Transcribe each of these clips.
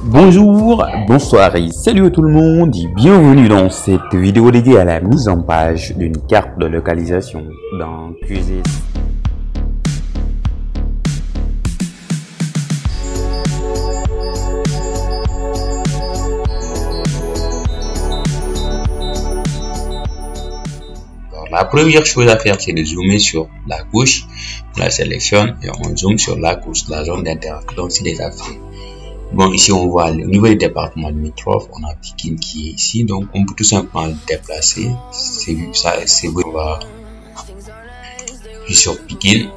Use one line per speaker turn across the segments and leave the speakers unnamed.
Bonjour, bonsoir et salut tout le monde et bienvenue dans cette vidéo dédiée à la mise en page d'une carte de localisation dans QGIS. La première chose à faire, c'est de zoomer sur la couche. On la sélectionne et on zoome sur la couche, la zone d'interaction. Donc, c'est déjà fait. Bon, ici, on voit au niveau du département limitrophe, on a Pikine qui est ici. Donc, on peut tout simplement le déplacer. C'est vu, ça, c'est bon. On va sur Pikine.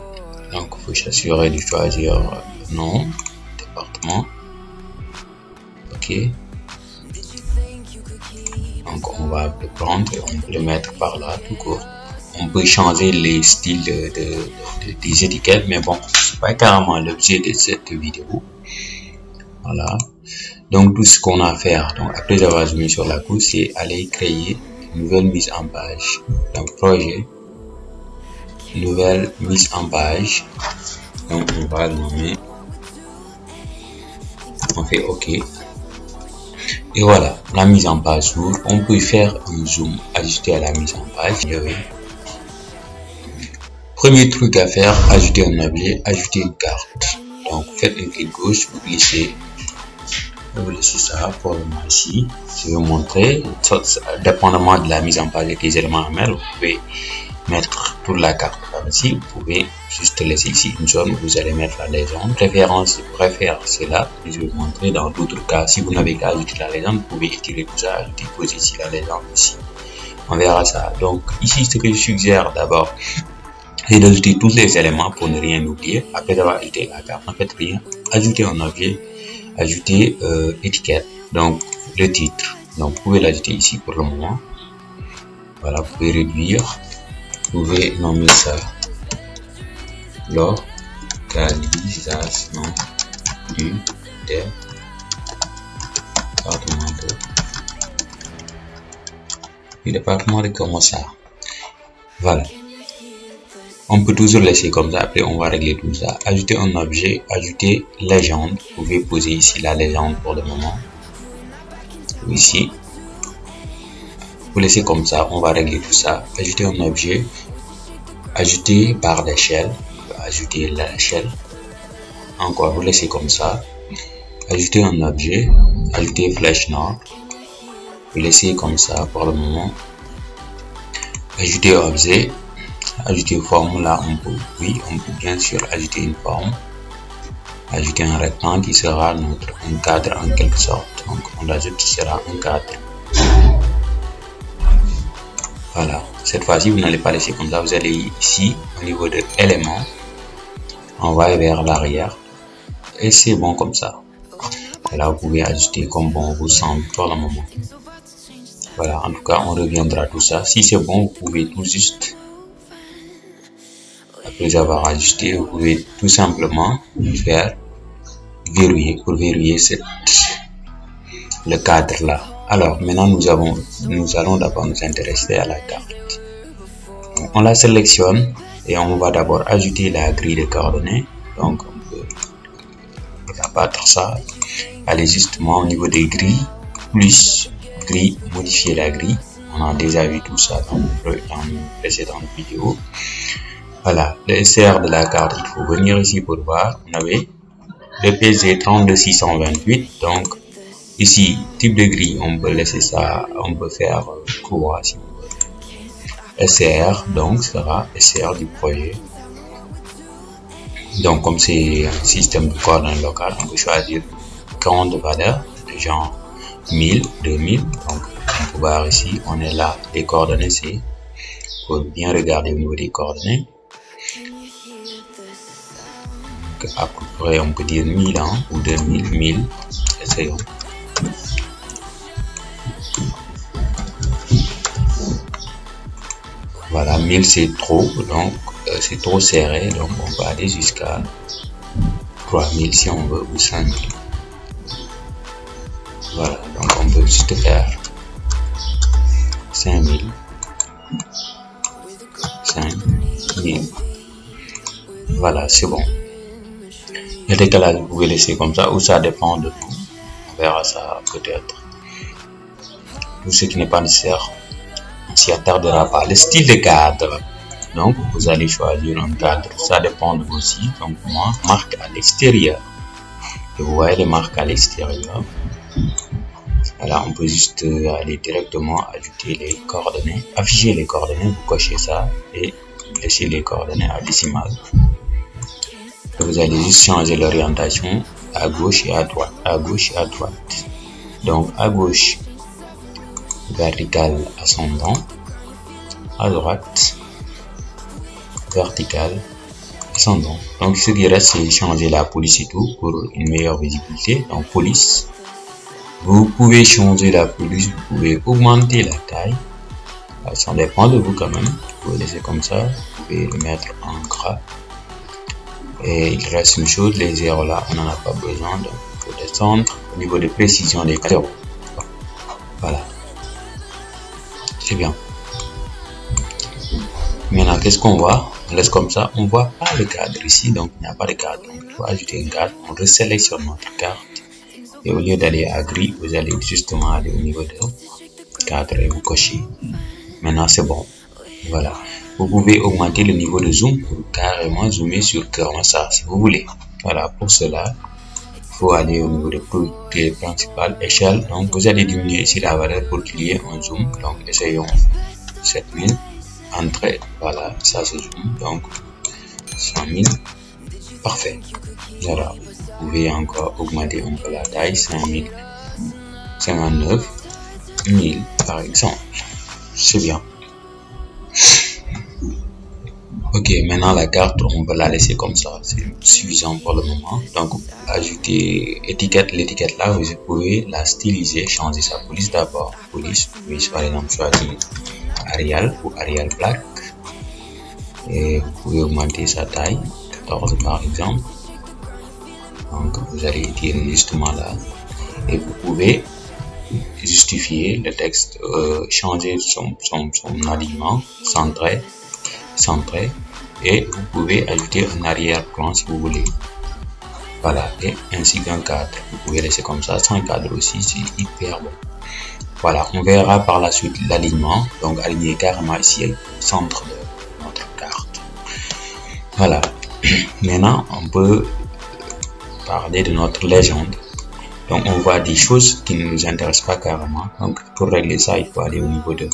Donc, il faut s'assurer de choisir nom, département. OK. Donc, on va le prendre et on peut le mettre par là, tout court. On peut changer les styles des étiquettes, mais bon, c'est pas carrément l'objet de cette vidéo. Voilà. Donc, tout ce qu'on a à faire, donc, après avoir zoomé sur la couche, c'est aller créer une nouvelle mise en page. Donc, projet, nouvelle mise en page. Donc, on va le nommer. On fait OK. Et voilà, la mise en page s'ouvre. On peut faire un zoom, ajuster à la mise en page. Premier truc à faire, ajouter un objet, ajouter une carte. Donc, faites un clic gauche, vous laissez ça pour le moment ici. Je vais vous montrer, dépendamment de la mise en page des éléments à mettre, vous pouvez mettre toute la carte par ici. Vous pouvez juste laisser ici une zone où vous allez mettre la légende. Préférence, je préfère cela. Je vais vous montrer dans d'autres cas. Si vous n'avez qu'à ajouter la légende, vous pouvez étirer tout ça, ajouter, poser ici la légende ici. On verra ça. Donc, ici, ce que je suggère d'abord, c'est d'ajouter tous les éléments pour ne rien oublier. Après avoir ajouté la carte, en fait rien. Ajouter un objet, ajouter étiquette, donc le titre. Donc, vous pouvez l'ajouter ici pour le moment. Voilà, vous pouvez réduire. Vous pouvez nommer ça localisation du département de Comosar. Voilà. On peut toujours laisser comme ça. Après, on va régler tout ça. Ajouter un objet, ajouter légende. Vous pouvez poser ici la légende pour le moment. Ici. Vous laissez comme ça. On va régler tout ça. Ajouter un objet. Ajouter barre d'échelle. Ajouter l'échelle. Encore, vous laissez comme ça. Ajouter un objet. Ajouter flèche nord. Vous laissez comme ça pour le moment. Ajouter objet. Ajouter forme, là on peut, oui, on peut bien sûr ajouter une forme, ajouter un rectangle qui sera un cadre en quelque sorte. Donc on l'ajoute, qui sera un cadre. Voilà, cette fois-ci vous n'allez pas laisser comme ça, vous allez ici au niveau de éléments, on va vers l'arrière et c'est bon comme ça. Et là vous pouvez ajuster comme bon vous semble pour le moment. Voilà, en tout cas on reviendra à tout ça. Si c'est bon, vous pouvez tout juste, après avoir ajusté, vous pouvez tout simplement faire verrouiller pour verrouiller le cadre là. Alors maintenant nous allons d'abord nous intéresser à la carte. On la sélectionne et on va d'abord ajouter la grille de coordonnées. Donc on peut abattre ça, aller justement au niveau des grilles, plus grille, modifier la grille. On a déjà vu tout ça dans une précédente vidéo. Voilà, le SR de la carte, il faut venir ici pour voir. On avait le PG 32628. Donc, ici, type de grille, on peut laisser ça, on peut faire croix si vous voulez. SR, donc, sera SR du projet. Donc, comme c'est un système de coordonnées locales, on peut choisir une grande valeur, de genre 1000, 2000. Donc, on peut voir ici, on est là, les coordonnées, c'est pour bien regarder au niveau des coordonnées. À peu près on peut dire 1000 ans ou 2000, 1000, essayons. Voilà, 1000 c'est trop, donc c'est trop serré, donc on va aller jusqu'à 3000 si on veut, ou 5000. Voilà, donc on peut juste faire 5000, 5000. Voilà, c'est bon. Le décalage, vous pouvez laisser comme ça, ou ça dépend de vous. on verra ça peut-être. Tout ce qui n'est pas nécessaire, on s'y attardera pas. Le style de cadre. Donc, vous allez choisir un cadre. Ça dépend de vous aussi. Donc, moi, marque à l'extérieur. Et vous voyez les marques à l'extérieur. Voilà, on peut juste aller directement ajouter les coordonnées, afficher les coordonnées, vous cochez ça et laisser les coordonnées à décimales. Vous allez juste changer l'orientation à gauche et à droite, à gauche et à droite. Donc à gauche, vertical ascendant, à droite, vertical ascendant. Donc ce qui reste, c'est changer la police et tout pour une meilleure visibilité. Donc police. Vous pouvez changer la police, vous pouvez augmenter la taille. Ça dépend de vous quand même. Vous pouvez laisser comme ça, vous pouvez le mettre en gras. Et il reste une chose, les zéros là, on n'en a pas besoin. Donc il faut descendre au niveau de précision des zéros. Voilà. C'est bien. Maintenant, qu'est-ce qu'on voit? On laisse comme ça, on voit pas le cadre ici, donc il n'y a pas de cadre. Donc il faut ajouter un cadre, on resélectionne notre carte. Et au lieu d'aller à gris, vous allez justement aller au niveau de cadre et vous cochez. Maintenant, c'est bon. Voilà. Vous pouvez augmenter le niveau de zoom pour carrément zoomer sur Cœur Massar si vous voulez. Voilà. Pour cela, il faut aller au niveau de produit principal, échelle. Donc, vous allez diminuer ici la valeur pour qu'il y ait un zoom. Donc, essayons 7000. Entrée. Voilà. Ça, c'est zoom. Donc, 100 000. Parfait. Voilà. Vous pouvez encore augmenter un peu la taille, 5000, 59 000 par exemple. C'est bien. Ok, maintenant la carte, on peut la laisser comme ça. C'est suffisant pour le moment. Donc, ajouter étiquette. L'étiquette là, vous pouvez la styliser, changer sa police d'abord. Police, vous pouvez par exemple choisir Arial ou Arial Black. Et vous pouvez augmenter sa taille, 14 par exemple. Donc vous allez tirer justement là et vous pouvez justifier le texte, changer son alignement, centré, et vous pouvez ajouter un arrière-plan si vous voulez. Voilà, et ainsi qu'un cadre. Vous pouvez laisser comme ça, sans cadre aussi, c'est hyper bon. Voilà, on verra par la suite l'alignement, donc aligner carrément ici au centre de notre carte. Voilà, maintenant on peut parler de notre légende. Donc on voit des choses qui ne nous intéressent pas carrément. Donc pour régler ça, il faut aller au niveau de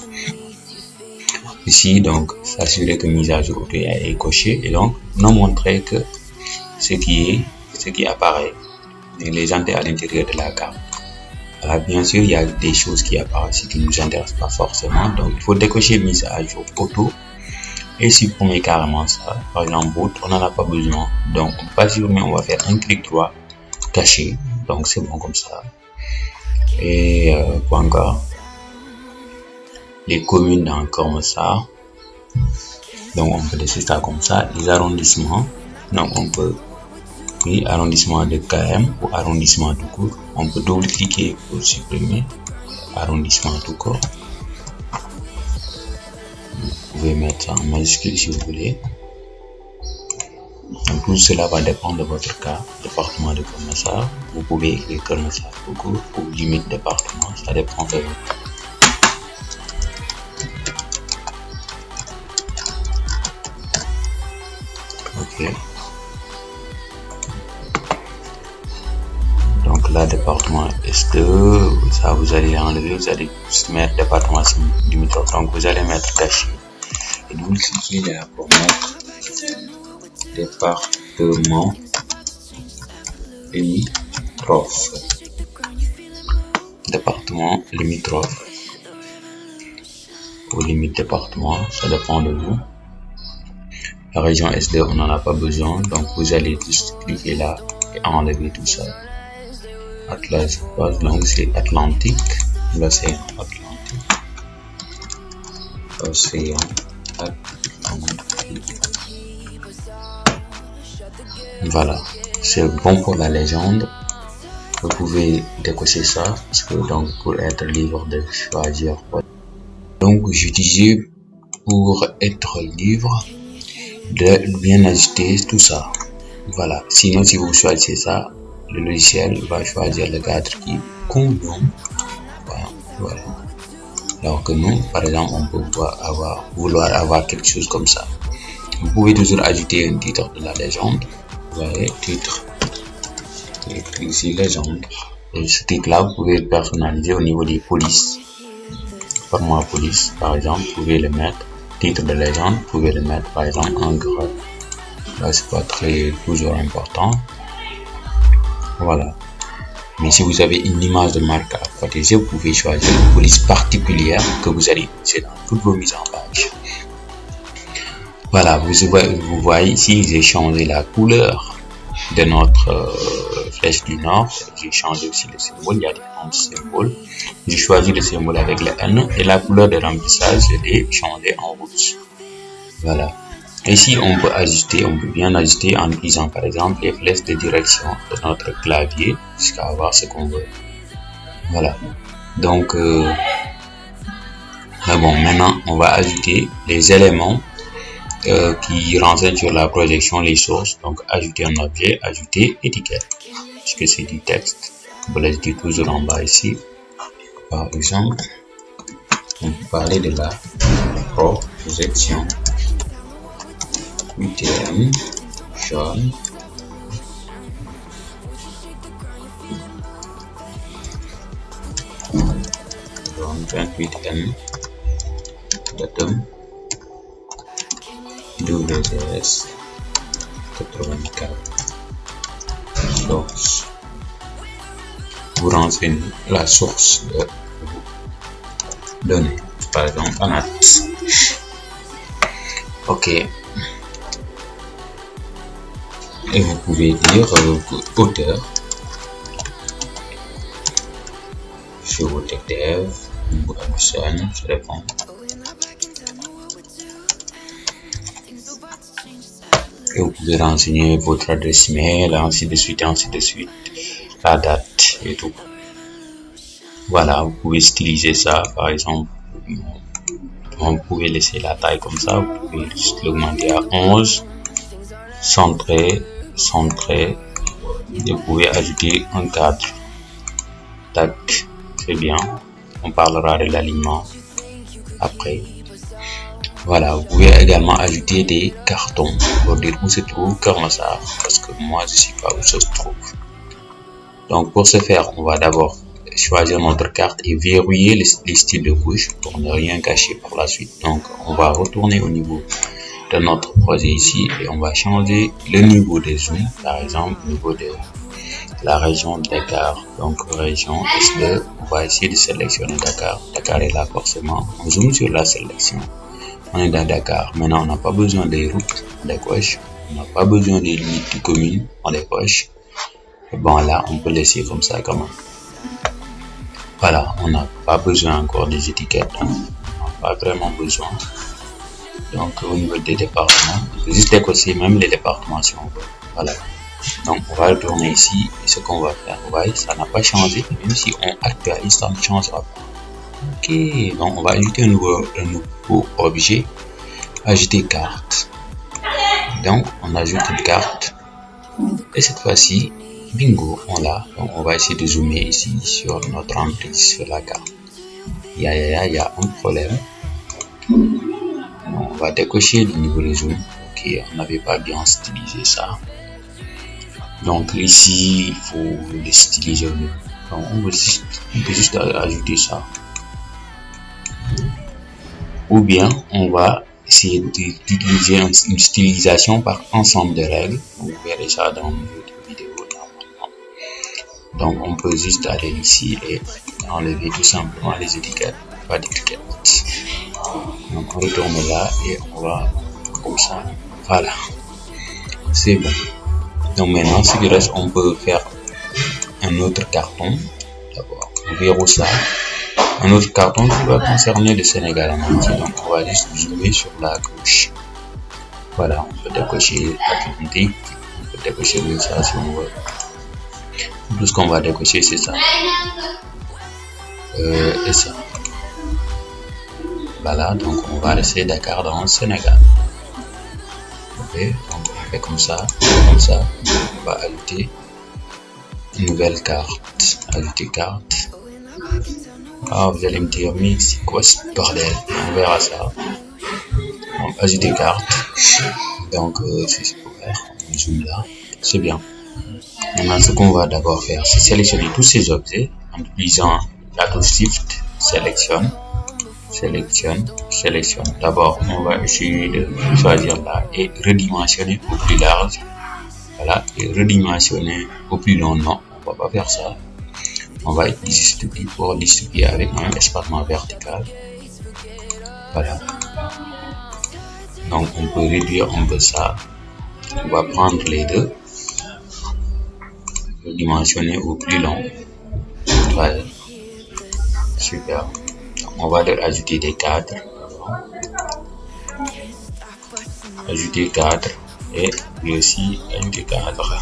ici, donc s'assurer que mise à jour est coché et donc nous montrer que ce qui apparaît est légendaire à l'intérieur de la carte. Voilà, bien sûr, il y a des choses qui apparaissent qui ne nous intéressent pas forcément. Donc il faut décocher mise à jour auto et supprimer carrément ça. Par exemple, on n'en a pas besoin. Donc on peut pas supprimer, on va faire un clic droit caché. Donc c'est bon comme ça. Et quoi encore? Les communes dans Cœur Massar. Donc on peut laisser ça comme ça. Les arrondissements. Donc on peut, oui, arrondissement de KM ou arrondissement tout court. On peut double cliquer pour supprimer arrondissement tout court. Vous pouvez mettre ça en majuscule si vous voulez. Donc tout cela va dépendre de votre cas, département de Cœur Massar. Vous pouvez écrire Cœur Massar tout court ou limite département, ça dépend de vous. Ok. Donc là, département S2, ça vous allez enlever, vous allez mettre département limitrophe. Donc vous allez mettre caché. Et vous cliquez là pour mettre département limitrophe. Département limitrophe. Pour limite département, ça dépend de vous. La région S2, on n'en a pas besoin, donc vous allez juste cliquer là et enlever tout ça. Atlas, donc c'est Atlantique. Là c'est Atlantique. Océan Atlantique. Voilà, c'est bon pour la légende. Vous pouvez décocher ça parce que donc pour être libre de choisir. Donc j'utilisais pour être libre de bien ajuster tout ça. Voilà, sinon si vous choisissez ça, le logiciel va choisir le cadre qui convient. Voilà. Alors que nous, par exemple, on peut vouloir avoir quelque chose comme ça. Vous pouvez toujours ajouter un titre de la légende. Vous voyez, titre ici, légende. Et ce titre-là, vous pouvez le personnaliser au niveau des polices. Format police, par exemple, vous pouvez le mettre. Titre de légende, vous pouvez le mettre, par exemple, en gras. Là, c'est pas toujours important. Voilà. Mais si vous avez une image de marque à protéger, vous pouvez choisir une police particulière que vous allez utiliser dans toutes vos mises en page. Voilà, vous voyez ici, j'ai changé la couleur de notre flèche du nord. J'ai changé aussi le symbole, il y a différents symboles. J'ai choisi le symbole avec le N et la couleur de remplissage, je l'ai changé en rouge. Voilà. Ici, on peut bien ajuster en utilisant par exemple les flèches de direction de notre clavier jusqu'à avoir ce qu'on veut. Voilà. Donc, bon, maintenant, on va ajouter les éléments qui renseignent sur la projection, les sources. Donc, ajouter un objet, ajouter étiquette. Puisque c'est du texte. On peut l'ajouter toujours en bas ici. Par exemple, on peut parler de la projection. UTM jaune, jaune 28M, datum WS 84, source. Vous renseignez la source de vos données, par exemple ANAT. Ok. Et vous pouvez dire auteur, sur votre dev, ou Amazon, ça dépend. Et vous pouvez renseigner votre adresse email, ainsi de suite, la date et tout. Voilà, vous pouvez styliser ça, par exemple. Vous pouvez laisser la taille comme ça, vous pouvez juste l'augmenter à 11, centré. Et vous pouvez ajouter un cadre. Tac, c'est bien. On parlera de l'alignement après. Voilà, vous pouvez également ajouter des cartons pour dire où se trouve Keur Massar, parce que moi je ne sais pas où ça se trouve. Donc pour ce faire, on va d'abord choisir notre carte et verrouiller les styles de couche pour ne rien cacher par la suite. Donc on va retourner au niveau de notre projet ici et on va changer le niveau de zoom, par exemple au niveau de la région de Dakar. Donc région S2, on va essayer de sélectionner Dakar. Dakar est là forcément. On zoome sur la sélection. On est dans Dakar. Maintenant on n'a pas besoin des routes, des coches. On n'a pas besoin des limites communes, on les coche. Et bon là on peut laisser comme ça quand même. Voilà, on n'a pas besoin encore des étiquettes. On n'a pas vraiment besoin. Donc au niveau des départements, on peut juste décocher même les départements si on veut. Voilà. Donc on va retourner ici et ce qu'on va faire, vous voyez, ça n'a pas changé. Même si on actualise, ça ne changera pas. Ok, donc on va ajouter un nouveau objet, ajouter carte. Donc on ajoute une carte et cette fois-ci, bingo, on l'a. Donc on va essayer de zoomer ici sur notre emprise sur la carte. Il y a un problème. On va décocher le niveau de zoom. Ok, on n'avait pas bien stylisé ça. Donc ici, il faut le styliser. Donc on peut juste ajouter ça. Ou bien on va essayer d'utiliser une stylisation par ensemble de règles. Vous verrez ça dans une autre vidéo normalement. Donc on peut juste aller ici et enlever tout simplement les étiquettes. Pas d'étiquettes. Donc on retourne là et on va comme ça. Voilà, c'est bon. Donc maintenant ce qui reste, on peut faire un autre carton. D'abord on verrouille ça. Un autre carton qui va concerner le Sénégal en entier. Donc on va juste zoomer sur la gauche. Voilà, on peut décocher Atlantique, on peut décocher ça si on veut. Tout ce qu'on va décocher c'est ça. Et ça. Voilà, donc on va laisser Dakar dans le Sénégal. Ok, donc on fait comme ça, on va ajouter nouvelle carte, ajouter carte. Ah, vous allez me dire, mais c'est quoi ce bordel? On verra ça. Donc, ajouter carte. Donc, c'est ouvert. On zoome là. C'est bien. Maintenant, ce qu'on va d'abord faire, c'est sélectionner tous ces objets en utilisant la touche Shift, sélectionne. D'abord, on va essayer de choisir là et redimensionner au plus large. Voilà, et redimensionner au plus long. Non, on va pas faire ça. On va utiliser ce truc pour distribuer avec un espacement vertical. Voilà. Donc, on peut réduire un peu ça. On va prendre les deux. Redimensionner au plus long. Voilà. Super. On va leur ajouter des cadres. Ajouter cadre et puis aussi ajouter cadre.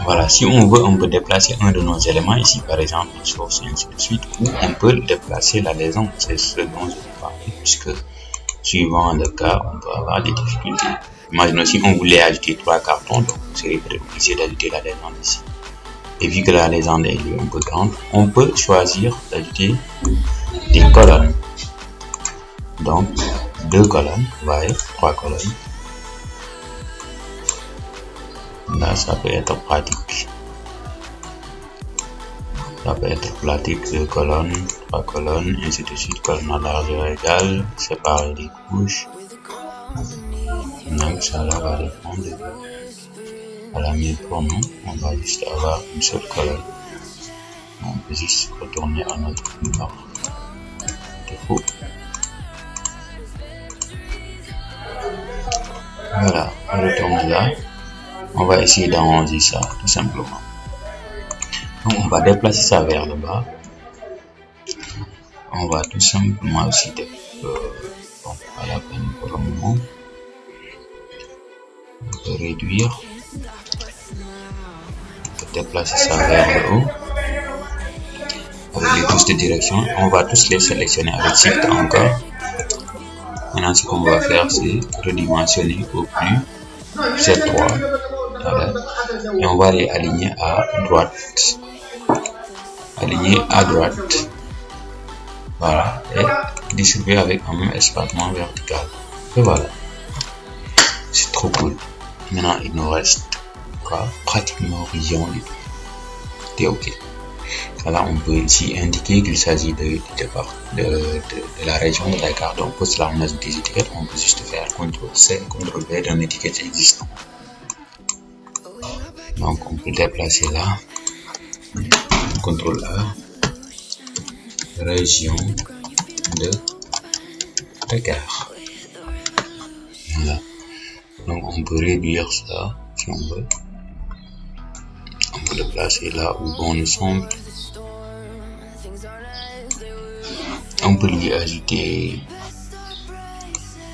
Voilà, si on veut, on peut déplacer un de nos éléments ici, par exemple, une source, et ainsi de suite, ou on peut déplacer la liaison. C'est ce dont je vous parle, puisque suivant le cas, on peut avoir des difficultés. Imaginons si on voulait ajouter 3 cartons, donc on serait obligé d'ajouter la légende ici. Et vu que la légende est un peu grande, on peut choisir d'ajouter des colonnes. Donc, 2 colonnes, voyez, 3 colonnes. Là, ça peut être pratique. Ça peut être pratique, 2 colonnes, 3 colonnes, ainsi de suite, colonne à largeur égale, séparer les couches. Donc, ça là va dépendre de la mieux pour nous. On va juste avoir une seule colonne. On peut juste retourner à notre numéro. Défaut. Voilà, on retourne là. On va essayer d'arranger ça tout simplement. Donc, on va déplacer ça vers le bas. On va tout simplement aussi bon, pas la peine pour le moment. On peut réduire. On peut déplacer ça vers le haut. Avec les touches de direction, on va tous les sélectionner avec Shift encore. Maintenant, ce qu'on va faire, c'est redimensionner au plus Z3. Voilà. Et on va les aligner à droite. Aligner à droite. Voilà. Et distribuer avec un même espacement vertical. Et voilà. C'est trop cool. Maintenant, il nous reste quoi? Pratiquement rien du tout. C'est OK. Voilà, on peut ici indiquer qu'il s'agit de la région de Dakar. Donc, pour cela, on ajoute des étiquettes. On peut juste faire CTRL-C, CTRL-V d'une étiquette existante. Donc, on peut déplacer là. CTRL-A. Région de Dakar. Voilà. Donc, on peut réduire ça si on veut. On peut le placer là où bon nous semble. On peut lui ajouter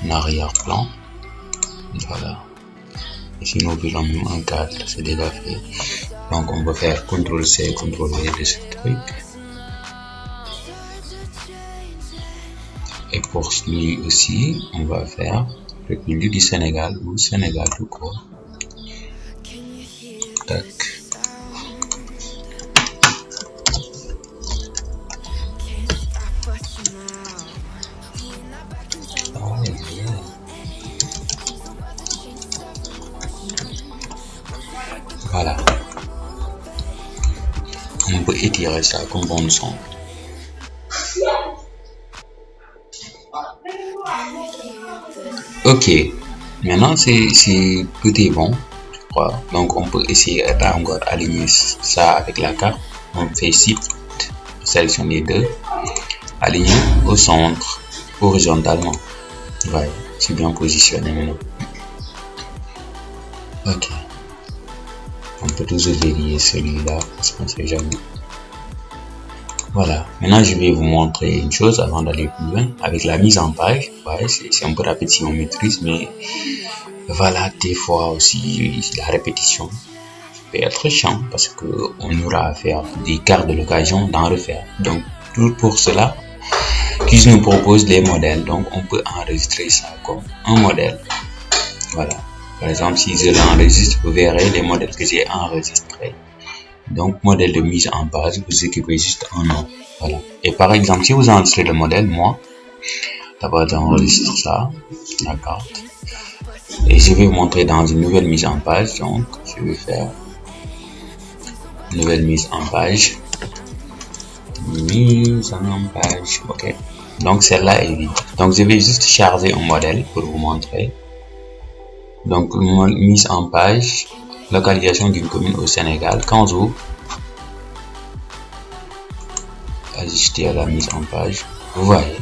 un arrière-plan. Voilà. Et si nous voulons même un cadre, c'est déjà fait. Donc on peut faire CTRL-C, CTRL-V de ce truc. Et pour lui aussi, on va faire République du Sénégal ou Sénégal tout court. Tac. Voilà. On peut étirer ça comme bon nous semble. Ok. Maintenant, c'est tout est bon, je crois. Donc, on peut essayer encore aligner ça avec la carte. On fait Shift, sélectionne les deux, aligner au centre, horizontalement. Ouais, c'est bien positionné maintenant. Ok. On peut toujours vérifier celui-là parce qu'on ne sait jamais. Voilà. Maintenant, je vais vous montrer une chose avant d'aller plus loin. Avec la mise en page, ouais, c'est un peu rapide si on maîtrise, mais voilà, des fois aussi, la répétition peut être chiant parce qu'on aura à faire des cartes de l'occasion d'en refaire. Donc, tout pour cela, qu'ils nous proposent des modèles. Donc, on peut enregistrer ça comme un modèle. Voilà. Par exemple, si je l'enregistre, vous verrez les modèles que j'ai enregistrés. Donc, modèle de mise en page, vous écrivez juste un nom. Voilà. Et par exemple, si vous enregistrez le modèle, moi, d'abord j'enregistre ça, d'accord. Et je vais vous montrer dans une nouvelle mise en page. Donc, je vais faire nouvelle mise en page. Mise en page, ok. Donc, celle-là est vide. Donc, je vais juste charger un modèle pour vous montrer. Donc, mise en page, localisation d'une commune au Sénégal. Quand vous ajustez à la mise en page, vous voyez.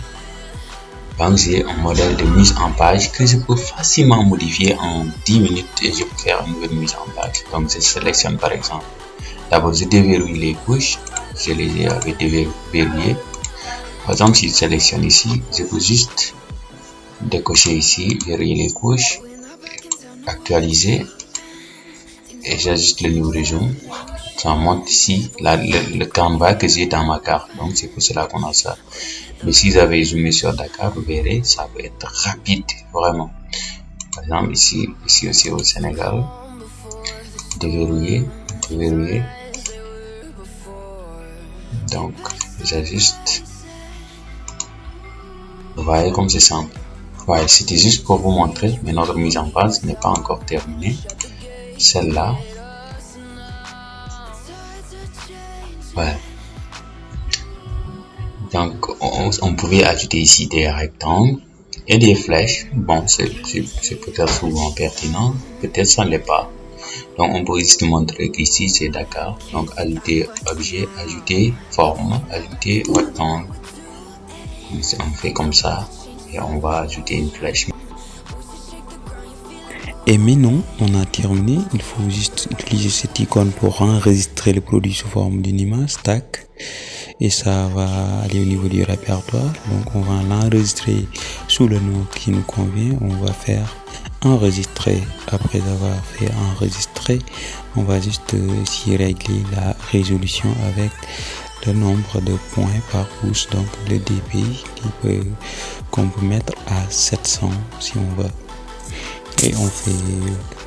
Donc, j'ai un modèle de mise en page que je peux facilement modifier en 10 minutes et je peux faire une nouvelle mise en page. Donc, je sélectionne par exemple. D'abord, je déverrouille les couches. Je les avais déverrouillées. Par exemple, si je sélectionne ici, je peux juste décocher ici, verrouiller les couches, actualiser et j'ajuste le niveau de zoom. Ça montre ici le canevas que j'ai dans ma carte. Donc, c'est pour cela qu'on a ça. Mais si vous avez zoomé sur Dakar, vous verrez, ça peut être rapide, vraiment. Par exemple, ici aussi au Sénégal, déverrouiller. Donc, j'ajuste. Vous voyez comme c'est simple. Ouais, c'était juste pour vous montrer, mais notre mise en page n'est pas encore terminée. Celle-là. Ouais. Donc, on pouvait ajouter ici des rectangles et des flèches. Bon, c'est peut-être souvent pertinent, peut-être ça ne l'est pas. Donc, on peut juste montrer qu'ici, c'est Dakar. Donc, ajouter objet, ajouter forme, ajouter rectangle. On fait comme ça et on va ajouter une flèche.
Et maintenant, on a terminé. Il faut juste utiliser cette icône pour enregistrer le produit sous forme d'une image, tac. Et ça va aller au niveau du répertoire. Donc, on va l'enregistrer sous le nom qui nous convient. On va faire enregistrer. Après avoir fait enregistrer, on va juste ici régler la résolution avec le nombre de points par pouce. Donc, le dpi qu'on peut mettre à 700 si on veut. Et on fait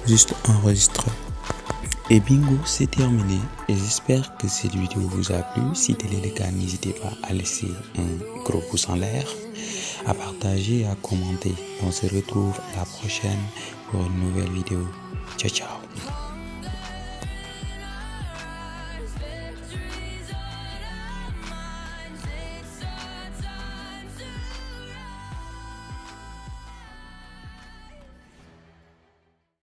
juste enregistrer. Et bingo, c'est terminé. Et j'espère que cette vidéo vous a plu. Si tel est le cas, n'hésitez pas à laisser un gros pouce en l'air, à partager, à commenter. On se retrouve la prochaine pour une nouvelle vidéo. Ciao, ciao.